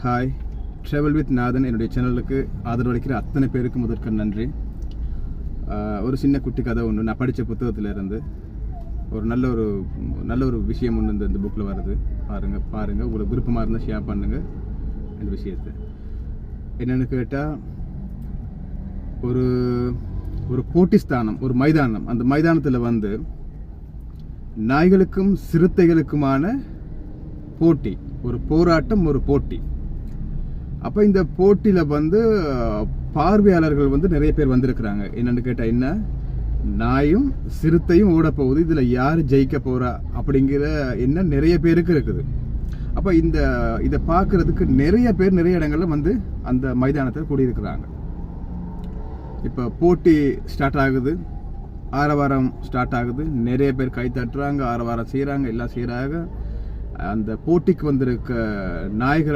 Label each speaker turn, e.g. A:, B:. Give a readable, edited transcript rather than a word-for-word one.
A: Hi, travel with நாதன் என்னுடைய சேனலுக்கு ஆதரவளிக்கிற அத்தனை பேருக்கு முதற்க நன்றி. ஒரு சின்ன குட்டி கதை ஒன்று நான் படித்த புத்தகத்தில் இருந்து ஒரு நல்ல ஒரு விஷயம் ஒன்று இந்த புக்கில் வருது. பாருங்கள் உங்களுக்கு விருப்பமாக இருந்தால் ஷேர் பண்ணுங்கள் இந்த விஷயத்தை. என்னென்னு கேட்டால், ஒரு போட்டி ஸ்தானம், ஒரு மைதானம். அந்த மைதானத்தில் நாய்களுக்கும் சிறுத்தைகளுக்குமான போட்டி, ஒரு போராட்டம், ஒரு போட்டி. அப்போ இந்த போட்டியில் பார்வையாளர்கள் நிறைய பேர் வந்திருக்கிறாங்க. என்னென்னு கேட்டால், நாயும் சிறுத்தையும் ஓட போகுது, இதில் யார் ஜெயிக்க போகிறா அப்படிங்கிற நிறைய பேருக்கு இருக்குது. அப்போ இதை பார்க்குறதுக்கு நிறைய பேர் நிறைய இடங்களில் அந்த மைதானத்தில் கூடியிருக்கிறாங்க. இப்போ போட்டி ஸ்டார்ட் ஆகுது, ஆரவாரம் ஸ்டார்ட் ஆகுது, நிறைய பேர் கை தட்டுறாங்க, ஆரவாரம் செய்கிறாங்க, எல்லாம் செய்கிறாங்க. அந்த போட்டிக்கு வந்திருக்க நாய்கள்